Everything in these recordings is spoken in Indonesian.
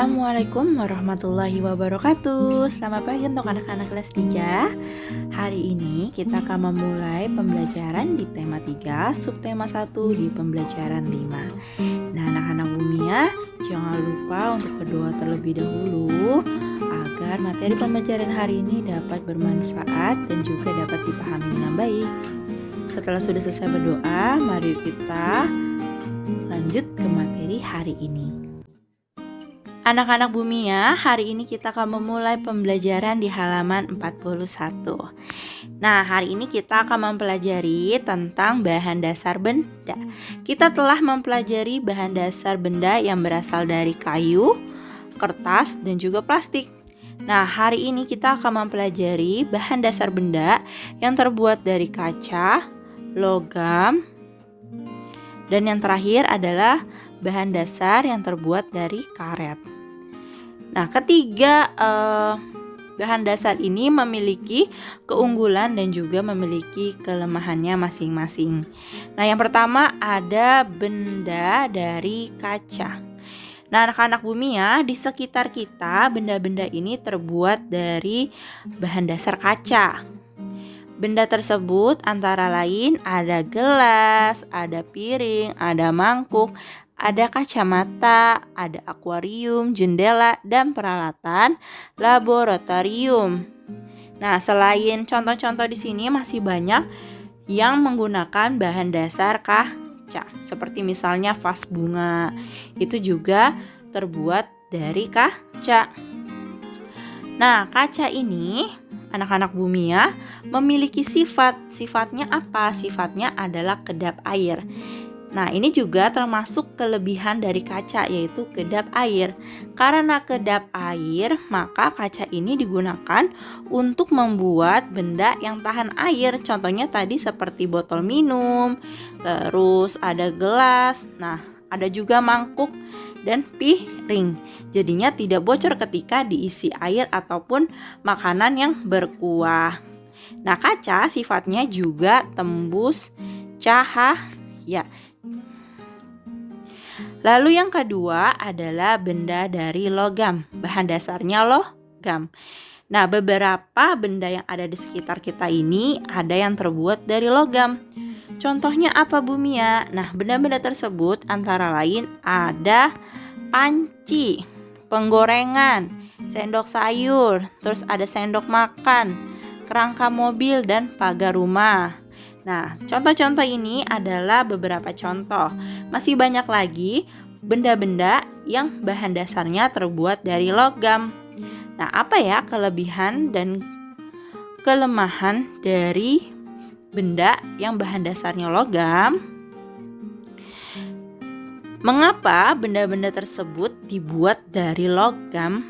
Assalamualaikum warahmatullahi wabarakatuh. Selamat pagi untuk anak-anak kelas 3. Hari ini kita akan memulai pembelajaran di tema 3, subtema 1 di pembelajaran 5. Nah, anak-anak Bumia, jangan lupa untuk berdoa terlebih dahulu agar materi pembelajaran hari ini dapat bermanfaat dan juga dapat dipahami dengan baik. Setelah sudah selesai berdoa, mari kita lanjut ke materi hari ini. Anak-anak Bumia, hari ini kita akan memulai pembelajaran di halaman 41. Nah, hari ini kita akan mempelajari tentang bahan dasar benda. Kita telah mempelajari bahan dasar benda yang berasal dari kayu, kertas, dan juga plastik. Nah, hari ini kita akan mempelajari bahan dasar benda yang terbuat dari kaca, logam, dan yang terakhir adalah bahan dasar yang terbuat dari karet. Nah, ketiga bahan dasar ini memiliki keunggulan dan juga memiliki kelemahannya masing-masing. Nah, yang pertama ada benda dari kaca. Nah, anak-anak Bumia, di sekitar kita benda-benda ini terbuat dari bahan dasar kaca. Benda tersebut antara lain ada gelas, ada piring, ada mangkuk, ada kacamata, ada akuarium, jendela, dan peralatan laboratorium. Nah, selain contoh-contoh di sini masih banyak yang menggunakan bahan dasar kaca. Seperti misalnya vas bunga, itu juga terbuat dari kaca. Nah, kaca ini anak-anak Bumia memiliki sifatnya apa? Sifatnya adalah kedap air. Nah, ini juga termasuk kelebihan dari kaca, yaitu kedap air. Karena kedap air, maka kaca ini digunakan untuk membuat benda yang tahan air. Contohnya tadi seperti botol minum, terus ada gelas, nah ada juga mangkuk dan piring. Jadinya tidak bocor ketika diisi air ataupun makanan yang berkuah. Nah, kaca sifatnya juga tembus cahaya. Lalu yang kedua adalah benda dari logam. Bahan dasarnya logam. Nah, beberapa benda yang ada di sekitar kita ini ada yang terbuat dari logam. Contohnya apa, Bumia? Nah, benda-benda tersebut antara lain ada panci, penggorengan, sendok sayur, terus ada sendok makan, kerangka mobil, dan pagar rumah. Nah, contoh-contoh ini adalah beberapa contoh. Masih banyak lagi benda-benda yang bahan dasarnya terbuat dari logam. Nah, apa ya kelebihan dan kelemahan dari benda yang bahan dasarnya logam? Mengapa benda-benda tersebut dibuat dari logam?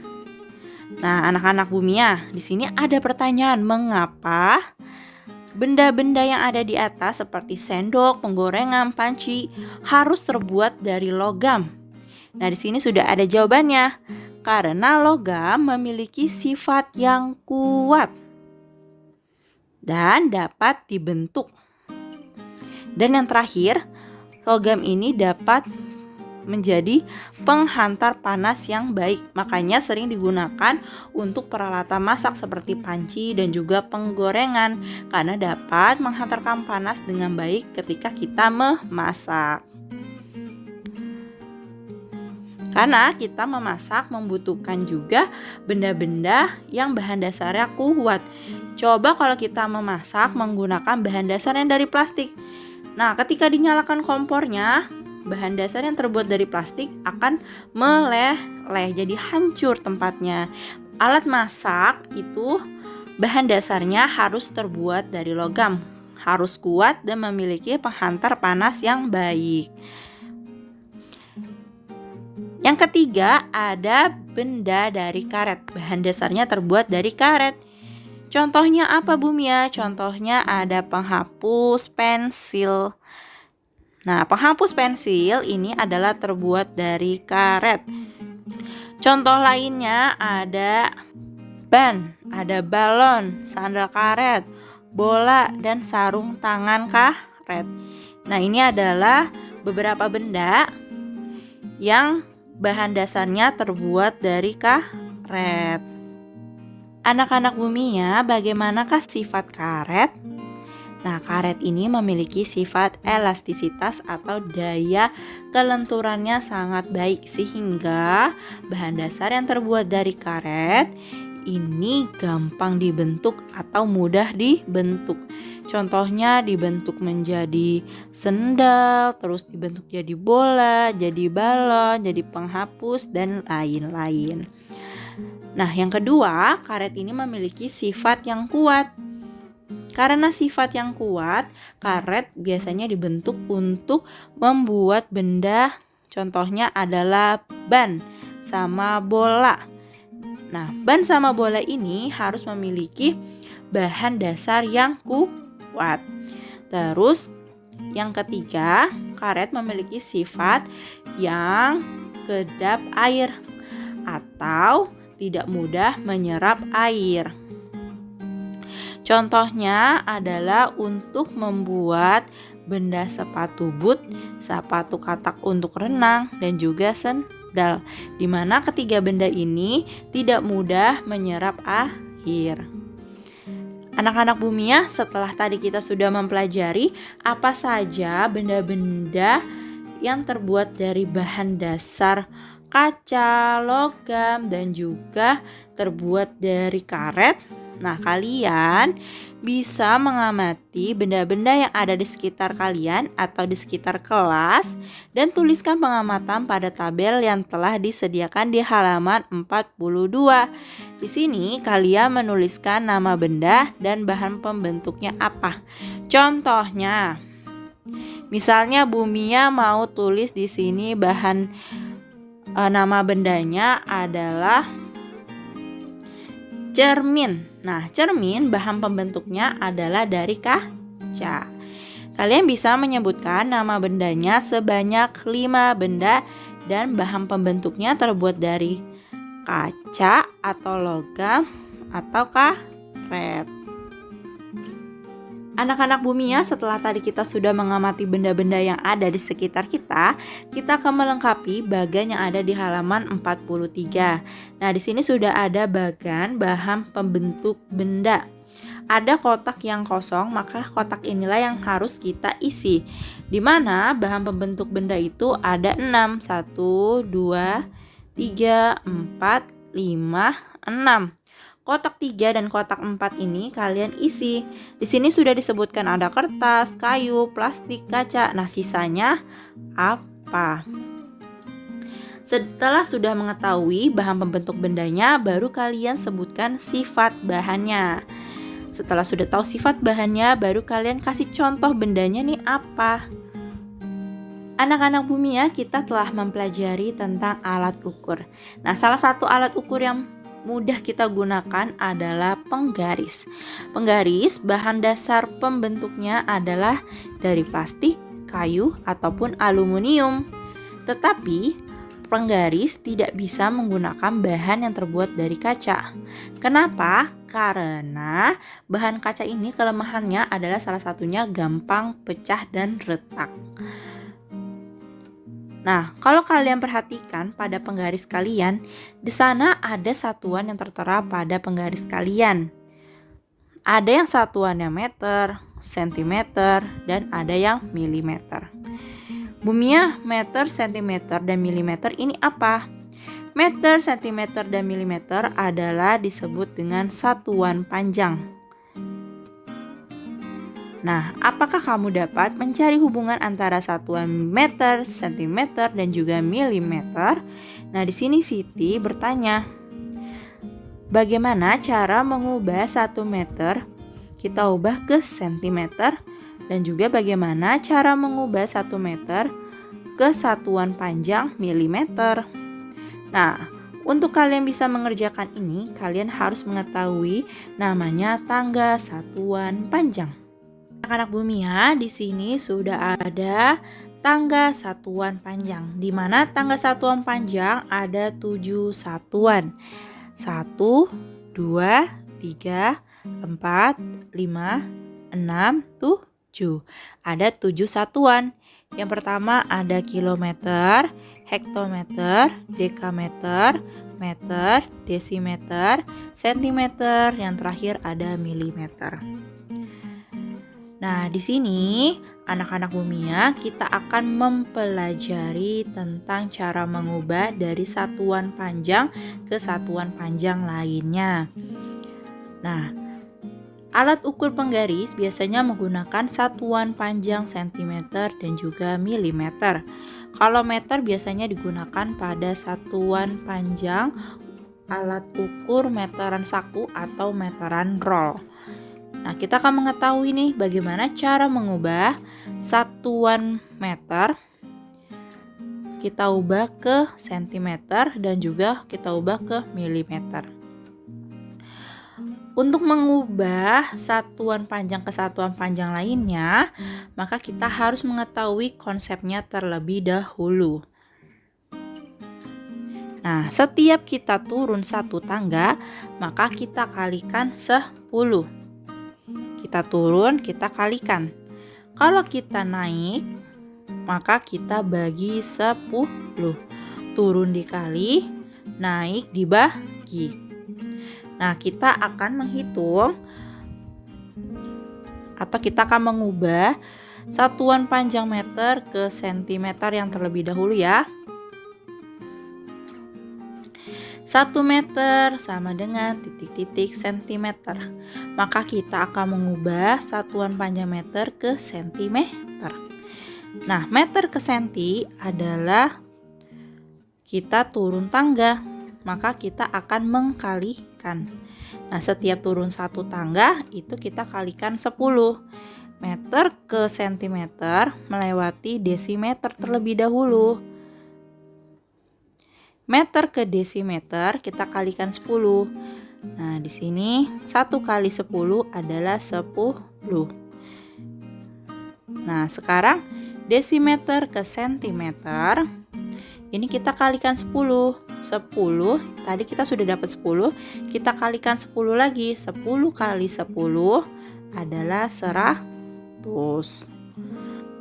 Nah, anak-anak Bumia, di sini ada pertanyaan, mengapa benda-benda yang ada di atas seperti sendok, penggorengan, panci harus terbuat dari logam? Nah, di sini sudah ada jawabannya. Karena logam memiliki sifat yang kuat dan dapat dibentuk. Dan yang terakhir, logam ini dapat menjadi penghantar panas yang baik. Makanya sering digunakan untuk peralatan masak seperti panci dan juga penggorengan, karena dapat menghantarkan panas dengan baik ketika kita memasak. Karena kita memasak membutuhkan juga benda-benda yang bahan dasarnya kuat. Coba kalau kita memasak menggunakan bahan dasar yang dari plastik. Nah, ketika dinyalakan kompornya, bahan dasar yang terbuat dari plastik akan meleleh, jadi hancur tempatnya. Alat masak itu bahan dasarnya harus terbuat dari logam, harus kuat dan memiliki penghantar panas yang baik. Yang ketiga ada benda dari karet. Bahan dasarnya terbuat dari karet. Contohnya apa, Bumia? Contohnya ada penghapus pensil. Nah, penghapus pensil ini adalah terbuat dari karet. Contoh lainnya ada ban, ada balon, sandal karet, bola, dan sarung tangan karet. Nah, ini adalah beberapa benda yang bahan dasarnya terbuat dari karet. Anak-anak bumi ya, bagaimanakah sifat karet? Nah, karet ini memiliki sifat elastisitas atau daya kelenturannya sangat baik sehingga bahan dasar yang terbuat dari karet ini gampang dibentuk atau mudah dibentuk. Contohnya dibentuk menjadi sendal, terus dibentuk jadi bola, jadi balon, jadi penghapus dan lain-lain. Nah, yang kedua, karet ini memiliki sifat yang kuat. Karena sifat yang kuat, karet biasanya dibentuk untuk membuat benda, contohnya adalah ban sama bola. Nah, ban sama bola ini harus memiliki bahan dasar yang kuat. Terus, yang ketiga, karet memiliki sifat yang kedap air atau tidak mudah menyerap air. Contohnya adalah untuk membuat benda sepatu boot, sepatu katak untuk renang, dan juga sendal, di mana ketiga benda ini tidak mudah menyerap air. Anak-anak bumi ya, setelah tadi kita sudah mempelajari apa saja benda-benda yang terbuat dari bahan dasar kaca, logam, dan juga terbuat dari karet. Nah, kalian bisa mengamati benda-benda yang ada di sekitar kalian atau di sekitar kelas dan tuliskan pengamatan pada tabel yang telah disediakan di halaman 42. Di sini kalian menuliskan nama benda dan bahan pembentuknya apa. Contohnya, misalnya Bumia mau tulis di sini bahan nama bendanya adalah cermin. Nah, cermin bahan pembentuknya adalah dari kaca. Kalian bisa menyebutkan nama bendanya sebanyak 5 benda dan bahan pembentuknya terbuat dari kaca atau logam atau karet. Anak-anak bumi ya, setelah tadi kita sudah mengamati benda-benda yang ada di sekitar kita akan melengkapi bagan yang ada di halaman 43. Nah, di sini sudah ada bagan bahan pembentuk benda. Ada kotak yang kosong, maka kotak inilah yang harus kita isi. Di mana bahan pembentuk benda itu ada 6. 1, 2, 3, 4, 5, 6. Kotak 3 dan kotak 4 ini kalian isi. Di sini sudah disebutkan ada kertas, kayu, plastik, kaca. Nah, sisanya apa? Setelah sudah mengetahui bahan pembentuk bendanya, baru kalian sebutkan sifat bahannya. Setelah sudah tahu sifat bahannya, baru kalian kasih contoh bendanya nih apa. Anak-anak bumi ya, kita telah mempelajari tentang alat ukur. Nah, salah satu alat ukur yang mudah kita gunakan adalah penggaris. Penggaris bahan dasar pembentuknya adalah dari plastik, kayu, ataupun aluminium. Tetapi penggaris tidak bisa menggunakan bahan yang terbuat dari kaca. Kenapa? Karena bahan kaca ini kelemahannya adalah salah satunya gampang pecah dan retak. Nah, kalau kalian perhatikan pada penggaris kalian, di sana ada satuan yang tertera pada penggaris kalian. Ada yang satuannya meter, sentimeter, dan ada yang milimeter. Bumia, meter, sentimeter, dan milimeter ini apa? Meter, sentimeter, dan milimeter adalah disebut dengan satuan panjang. Nah, apakah kamu dapat mencari hubungan antara satuan meter, sentimeter, dan juga milimeter? Nah, di sini Siti bertanya, bagaimana cara mengubah 1 meter kita ubah ke sentimeter? Dan juga bagaimana cara mengubah 1 meter ke satuan panjang milimeter? Nah, untuk kalian bisa mengerjakan ini, kalian harus mengetahui namanya tangga satuan panjang. Anak-anak bumi ya, di sini sudah ada tangga satuan panjang, di mana tangga satuan panjang ada 7 satuan. 1, 2, 3, 4, 5, 6, tuh Ada 7 satuan. Yang pertama ada kilometer, hektometer, dekameter, meter, desimeter, sentimeter, yang terakhir ada milimeter. Nah, di sini anak-anak Bumia kita akan mempelajari tentang cara mengubah dari satuan panjang ke satuan panjang lainnya. Nah, alat ukur penggaris biasanya menggunakan satuan panjang sentimeter dan juga milimeter. Kalau meter biasanya digunakan pada satuan panjang alat ukur meteran saku atau meteran roll. Nah, kita akan mengetahui nih bagaimana cara mengubah satuan meter kita ubah ke sentimeter dan juga kita ubah ke milimeter. Untuk mengubah satuan panjang ke satuan panjang lainnya, maka kita harus mengetahui konsepnya terlebih dahulu. Nah, setiap kita turun satu tangga, maka kita kalikan 10. Kita turun, kita kalikan. Kalau kita naik, maka kita bagi 10. Turun dikali, naik dibagi. Nah, kita akan menghitung atau kita akan mengubah satuan panjang meter ke sentimeter yang terlebih dahulu ya. 1 meter sama dengan titik-titik sentimeter. Maka kita akan mengubah satuan panjang meter ke sentimeter. Nah, meter ke senti adalah kita turun tangga. Maka kita akan mengkalikan. Nah, setiap turun satu tangga itu kita kalikan 10. Meter ke sentimeter melewati desimeter terlebih dahulu. Meter ke desimeter kita kalikan 10. Nah, di sini 1 kali 10 adalah 10. Nah, sekarang desimeter ke sentimeter ini kita kalikan 10. 10, tadi kita sudah dapat 10, kita kalikan 10 lagi. 10 kali 10 adalah 100.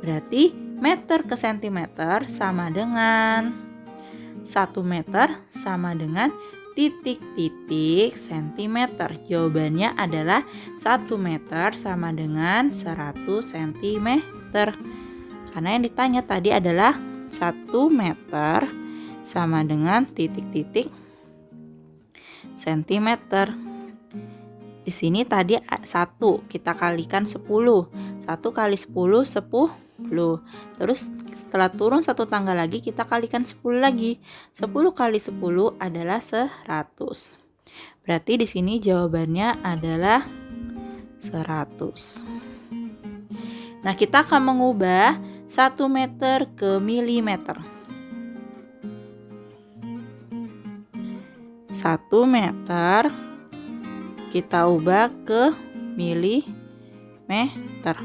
Berarti meter ke sentimeter sama dengan 1 meter sama dengan titik-titik sentimeter. Jawabannya adalah 1 meter sama dengan 100 sentimeter. Karena yang ditanya tadi adalah 1 meter sama dengan titik-titik sentimeter. Di sini tadi 1 kita kalikan 10. 1 kali 10 10. Terus setelah turun satu tangga lagi kita kalikan 10 lagi. 10 kali 10 adalah 100. Berarti di sini jawabannya adalah 100. Nah, kita akan mengubah 1 meter ke milimeter. 1 meter kita ubah ke milimeter.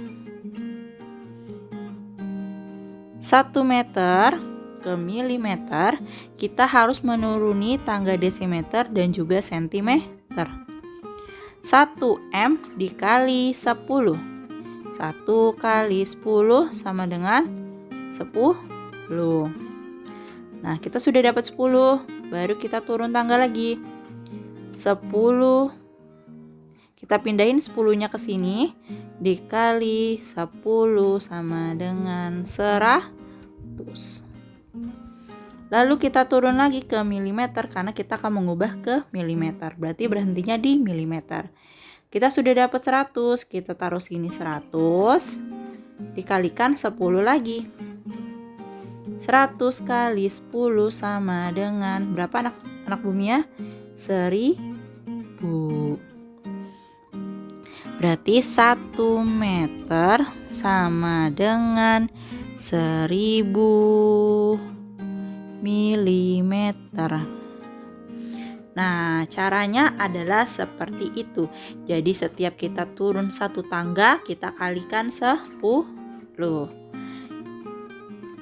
1 meter ke milimeter kita harus menuruni tangga desimeter dan juga sentimeter. 1 M dikali 10. 1 kali 10 sama dengan 10. Nah, kita sudah dapat 10. Baru kita turun tangga lagi. 10. Kita pindahin 10-nya ke sini. Dikali 10 sama dengan 100. Lalu kita turun lagi ke milimeter karena kita akan mengubah ke milimeter. Berarti berhentinya di milimeter. Kita sudah dapat 100, kita taruh sini 100 dikalikan 10 lagi. 100 kali 10 sama dengan berapa anak Bumia? 1000. Berarti 1 meter sama dengan 1000 milimeter. Nah, caranya adalah seperti itu. Jadi setiap kita turun satu tangga, kita kalikan 10.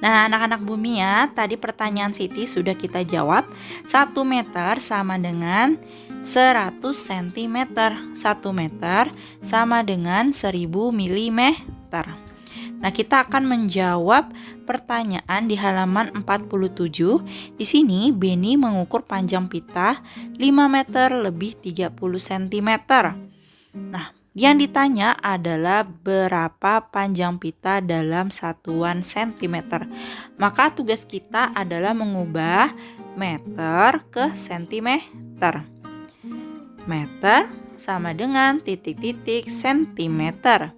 Nah, anak-anak Bumia, tadi pertanyaan Siti sudah kita jawab. 1 meter sama dengan 100 cm. 1 meter sama dengan 1000 mm. Nah, kita akan menjawab pertanyaan di halaman 47. Di sini Beni mengukur panjang pita 5 meter lebih 30 cm. Nah, yang ditanya adalah berapa panjang pita dalam satuan sentimeter. Maka tugas kita adalah mengubah meter ke sentimeter. Meter sama dengan titik-titik sentimeter.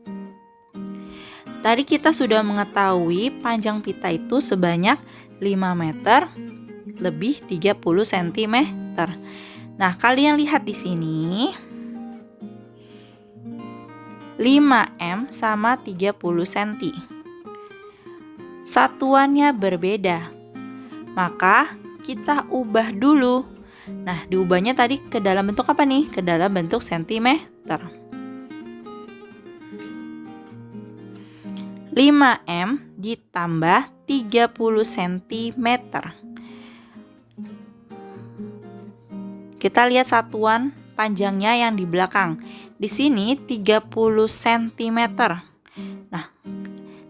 Tadi kita sudah mengetahui panjang pita itu sebanyak 5 meter lebih 30 cm. Nah, kalian lihat di sini 5M sama 30 cm. Satuannya berbeda. Maka kita ubah dulu. Nah, diubahnya tadi ke dalam bentuk apa nih? Ke dalam bentuk sentimeter. 5M ditambah 30 cm. Kita lihat satuan panjangnya yang di belakang. Di sini 30 cm. Nah,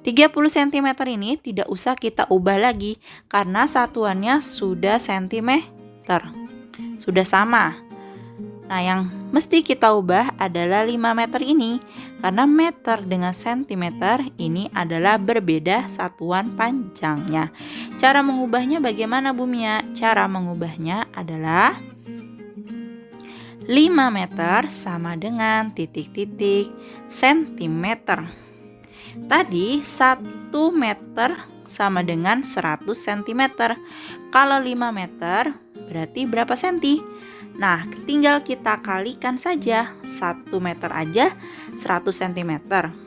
30 cm ini tidak usah kita ubah lagi karena satuannya sudah sentimeter. Sudah sama. Nah, yang mesti kita ubah adalah 5 meter ini. Karena meter dengan sentimeter ini adalah berbeda satuan panjangnya. Cara mengubahnya bagaimana, Bu Mia? Cara mengubahnya adalah 5 meter sama dengan titik-titik sentimeter. Tadi 1 meter sama dengan 100 cm. Kalau 5 meter berarti berapa senti? Nah, tinggal kita kalikan saja. 1 meter aja 100 cm.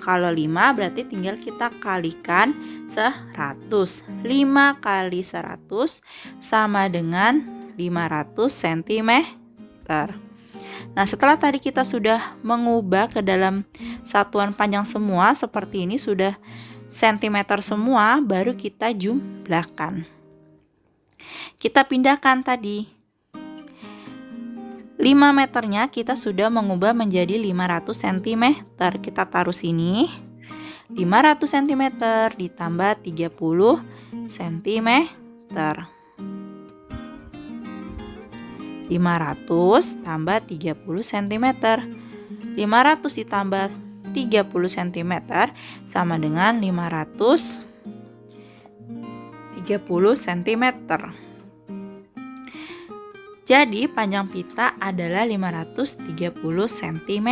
Kalau 5 berarti tinggal kita kalikan 100. 5 kali 100 sama dengan 500 cm. Nah, setelah tadi kita sudah mengubah ke dalam satuan panjang semua seperti ini, sudah sentimeter semua, baru kita jumlahkan. Kita pindahkan tadi. 5 meternya kita sudah mengubah menjadi 500 cm. Kita taruh sini. 500 cm ditambah 30 cm. 500 tambah 30 cm. 500 ditambah 30 cm sama dengan 530 cm. Jadi panjang pita adalah 530 cm.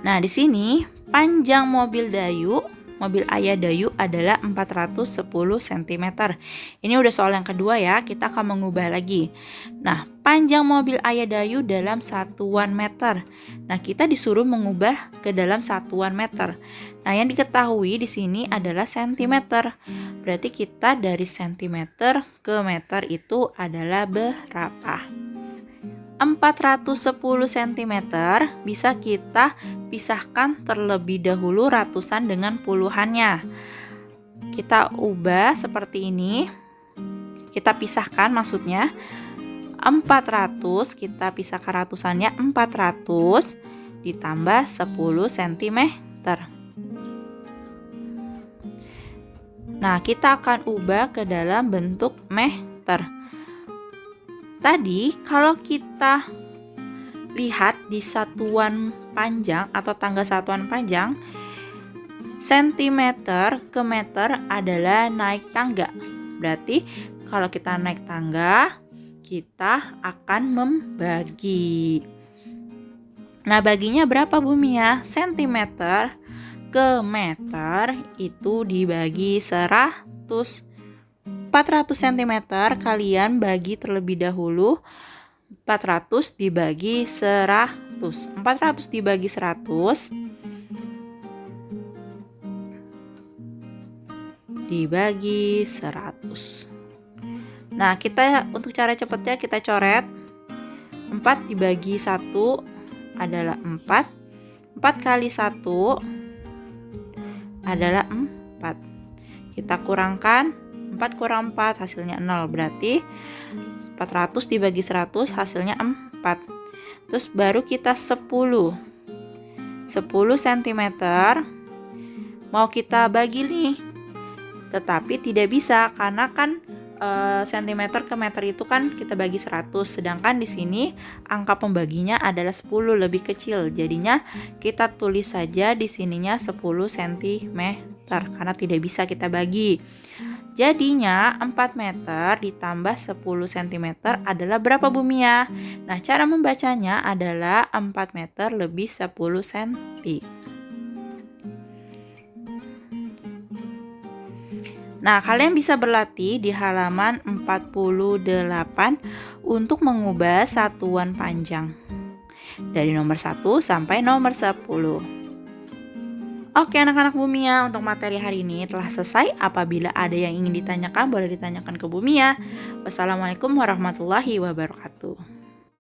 Nah, di sini panjang mobil ayah Dayu adalah 410 cm. Ini udah soal yang kedua ya, kita akan mengubah lagi. Nah, panjang mobil ayah Dayu dalam satuan meter. Nah, kita disuruh mengubah ke dalam satuan meter. Nah, yang diketahui di sini adalah sentimeter. Berarti kita dari sentimeter ke meter itu adalah berapa? 410 cm bisa kita pisahkan terlebih dahulu ratusan dengan puluhannya. Kita ubah seperti ini. Kita pisahkan maksudnya. 400 kita pisahkan ratusannya, 400 ditambah 10 cm. Nah, kita akan ubah ke dalam bentuk meter. Tadi kalau kita lihat di satuan panjang atau tangga satuan panjang, sentimeter ke meter adalah naik tangga. Berarti kalau kita naik tangga, kita akan membagi. Nah, baginya berapa, Bu Mia? Sentimeter ke meter itu dibagi 100. 400 cm kalian bagi terlebih dahulu. 400 dibagi 100. 400 dibagi 100 dibagi 100. Nah, kita untuk cara cepatnya kita coret. 4 dibagi 1 adalah 4. 4 kali 1 adalah 4. Kita kurangkan 4 kurang 4 hasilnya 0. Berarti 400 dibagi 100 hasilnya 4. Terus baru kita 10 cm mau kita bagi nih, tetapi tidak bisa karena kan sentimeter ke meter itu kan kita bagi 100, sedangkan di sini angka pembaginya adalah 10 lebih kecil. Jadinya kita tulis saja di sininya 10 cm karena tidak bisa kita bagi. Jadinya 4 meter ditambah 10 cm adalah berapa Bu Mia? Nah, cara membacanya adalah 4 meter lebih 10 cm. Nah, kalian bisa berlatih di halaman 48 untuk mengubah satuan panjang dari nomor 1 sampai nomor 10. Oke anak-anak Bu Mia, untuk materi hari ini telah selesai. Apabila ada yang ingin ditanyakan, boleh ditanyakan ke Bu Mia. Wassalamualaikum warahmatullahi wabarakatuh.